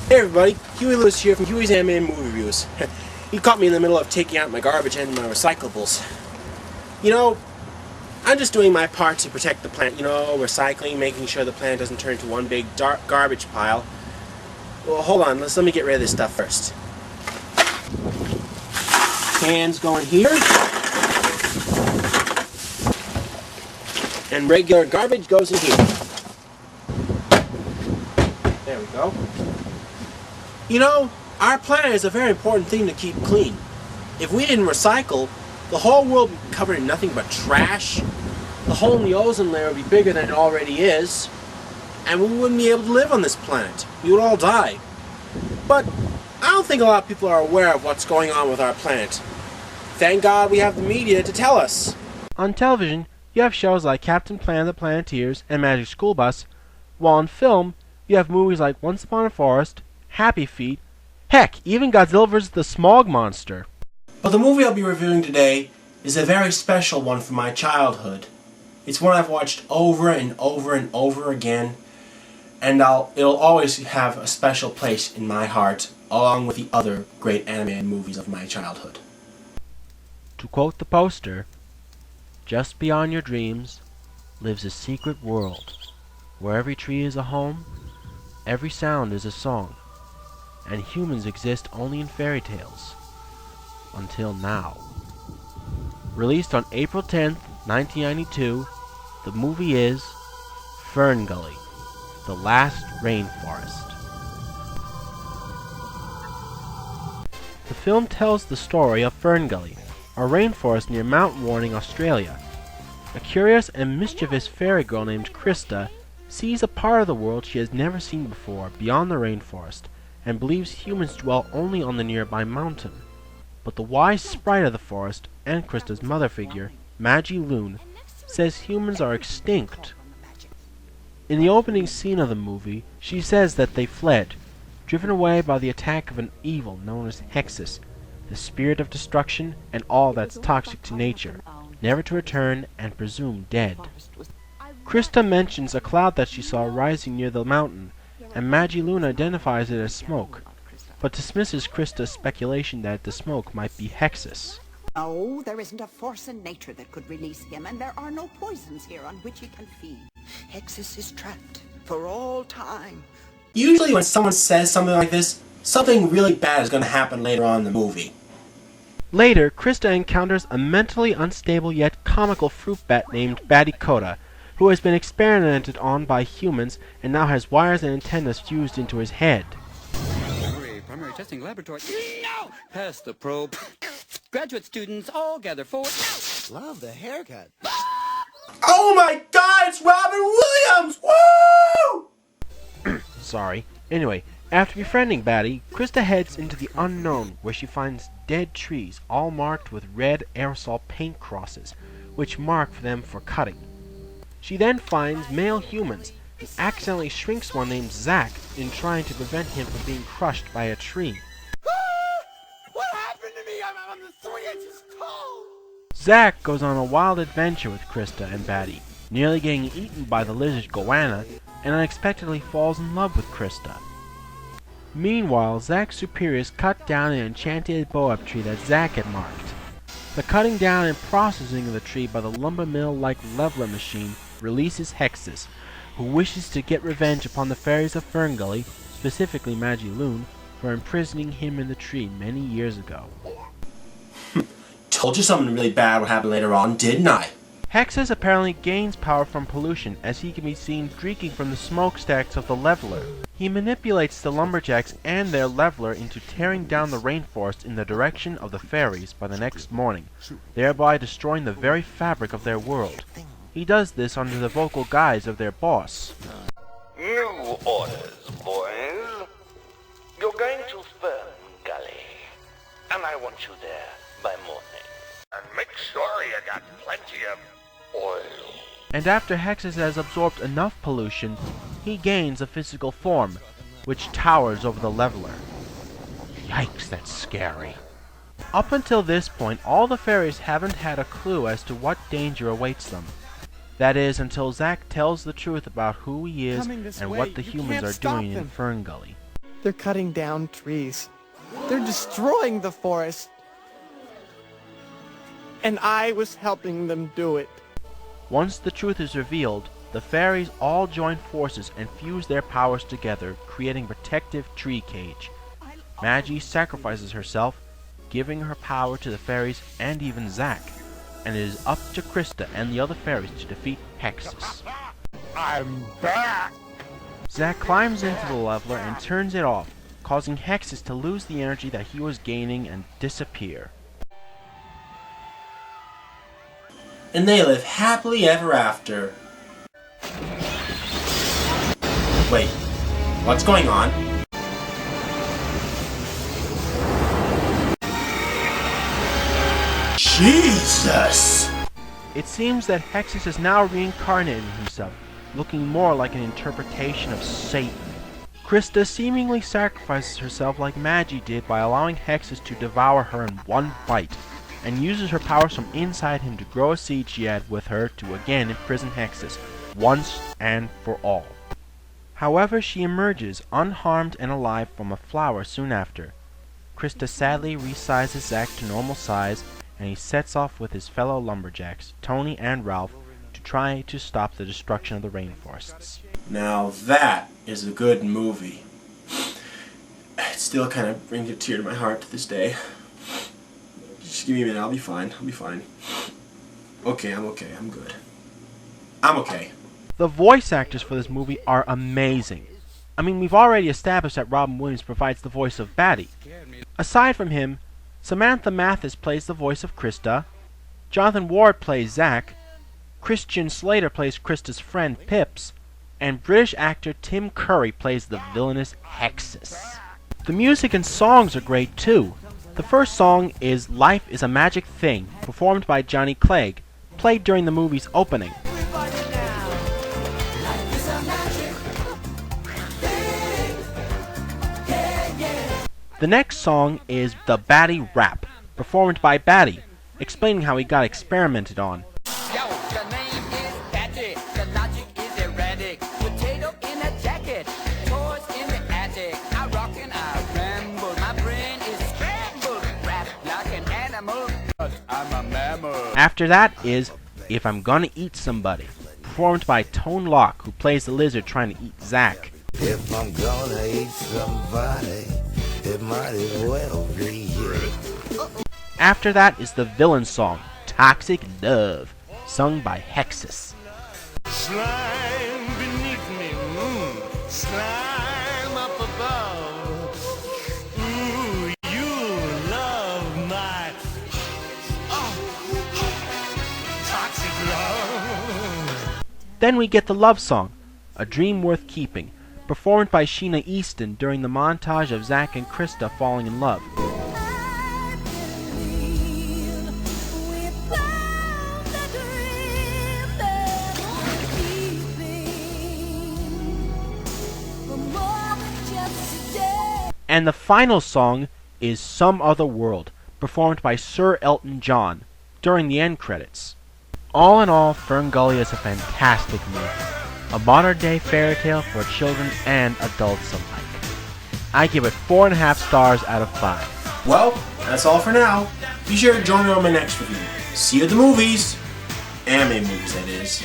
Hey everybody, Huey Lewis here from Huey's Anime Movie Reviews. You caught me in the middle of taking out my garbage and my recyclables. You know, I'm just doing my part to protect the planet, recycling, making sure the planet doesn't turn into one big dark garbage pile. Well, hold on, let me get rid of this stuff first. Cans going here. And regular garbage goes in here. There we go. You know, our planet is a very important thing to keep clean. If we didn't recycle, the whole world would be covered in nothing but trash. The hole in the ozone layer would be bigger than it already is. And we wouldn't be able to live on this planet. We would all die. But I don't think a lot of people are aware of what's going on with our planet. Thank God we have the media to tell us. On television, you have shows like Captain Planet of the Planeteers and Magic School Bus, while on film, you have movies like Once Upon a Forest, Happy Feet, heck, even Godzilla vs. the Smog Monster. But the movie I'll be reviewing today is a very special one from my childhood. It's one I've watched over and over and over again, and it'll always have a special place in my heart, along with the other great anime movies of my childhood. To quote the poster, "Just beyond your dreams lives a secret world, where every tree is a home, every sound is a song, and humans exist only in fairy tales. Until now." Released on April 10th, 1992, the movie is FernGully, The Last Rainforest. The film tells the story of FernGully, a rainforest near Mount Warning, Australia. A curious and mischievous fairy girl named Krista sees a part of the world she has never seen before beyond the rainforest, and believes humans dwell only on the nearby mountain. But the wise Sprite of the forest, and Krista's mother figure, Maggie Loon, says humans are extinct. In the opening scene of the movie, she says that they fled, driven away by the attack of an evil known as Hexus, the spirit of destruction and all that's toxic to nature, never to return and presumed dead. Krista mentions a cloud that she saw rising near the mountain, and Maggie Loon identifies it as smoke, but dismisses Krista's speculation that the smoke might be Hexus. No, there isn't a force in nature that could release him, and there are no poisons here on which he can feed. Hexus is trapped for all time. Usually when someone says something like this, something really bad is going to happen later on in the movie. Later, Krista encounters a mentally unstable yet comical fruit bat named Baddie, who has been experimented on by humans and now has wires and antennas fused into his head. Primary testing laboratory. No! Pass the probe. Graduate students all gather for... No! Love the haircut. Oh my God, it's Robin Williams! Woo! Sorry. Anyway, after befriending Baddie, Krista heads into the unknown, where she finds dead trees, all marked with red aerosol paint crosses, which mark them for cutting. She then finds male humans, and accidentally shrinks one named Zack in trying to prevent him from being crushed by a tree. What happened to me? I'm 3 inches tall. Zack goes on a wild adventure with Krista and Baddie, nearly getting eaten by the lizard Goanna, and unexpectedly falls in love with Krista. Meanwhile, Zack's superiors cut down an enchanted boab tree that Zack had marked. The cutting down and processing of the tree by the lumber mill-like leveler machine releases Hexus, who wishes to get revenge upon the fairies of FernGully, specifically Maggie Loon, for imprisoning him in the tree many years ago. Told you something really bad would happen later on, didn't I? Hexus apparently gains power from pollution, as he can be seen streaking from the smokestacks of the leveler. He manipulates the lumberjacks and their leveler into tearing down the rainforest in the direction of the fairies by the next morning, thereby destroying the very fabric of their world. He does this under the vocal guise of their boss. New orders, boys. You're going to FernGully, and I want you there by morning. And make sure you got plenty of oil. And after Hexus has absorbed enough pollution, he gains a physical form, which towers over the leveler. Yikes, that's scary. Up until this point, all the fairies haven't had a clue as to what danger awaits them. That is, until Zack tells the truth about who he is and what the humans are doing in FernGully. They're cutting down trees. They're destroying the forest. And I was helping them do it. Once the truth is revealed, the fairies all join forces and fuse their powers together, creating a protective tree cage. Maggie sacrifices herself, giving her power to the fairies and even Zack, and it is up to Krista and the other fairies to defeat Hexus. I'm back! Zack climbs into the leveler and turns it off, causing Hexus to lose the energy that he was gaining and disappear. And they live happily ever after. Wait, what's going on? Jesus! It seems that Hexus is now reincarnated himself, looking more like an interpretation of Satan. Krista seemingly sacrifices herself like Maggie did by allowing Hexus to devour her in one bite, and uses her powers from inside him to grow a seed she had with her to again imprison Hexus, once and for all. However, she emerges unharmed and alive from a flower soon after. Krista sadly resizes Zack to normal size, and he sets off with his fellow lumberjacks, Tony and Ralph, to try to stop the destruction of the rainforests. Now that is a good movie. It still kind of brings a tear to my heart to this day. Just give me a minute, I'll be fine, Okay, I'm okay, I'm good. I'm okay. The voice actors for this movie are amazing. I mean, we've already established that Robin Williams provides the voice of Baddie. Aside from him, Samantha Mathis plays the voice of Krista, Jonathan Ward plays Zack, Christian Slater plays Krista's friend Pips, and British actor Tim Curry plays the villainous Hexus. The music and songs are great too. The first song is Life is a Magic Thing, performed by Johnny Clegg, played during the movie's opening. The next song is the Baddie Rap, performed by Baddie, explaining how he got experimented on. Yo, the name is Baddie. The logic is erratic. Potato in a jacket. Toys in the attic. I rock and I ramble. My brain is scrambled. Rap like an animal. I'm a mammal. After that is If I'm Gonna Eat Somebody, performed by Tone Lock, who plays the lizard trying to eat Zack. If I'm gonna eat somebody, it might as well be you. After that is the villain song, Toxic Love, sung by Hexus. Slime beneath me, slime up above. Ooh, you love my toxic love. Then we get the love song, A Dream Worth Keeping, performed by Sheena Easton during the montage of Zack and Krista falling in love. And the final song is Some Other World, performed by Sir Elton John during the end credits. All in all, FernGully is a fantastic movie. A modern-day fairy tale for children and adults alike. I give it 4.5 stars out of 5. Well, that's all for now. Be sure to join me on my next review. See you at the movies. Anime movies, that is.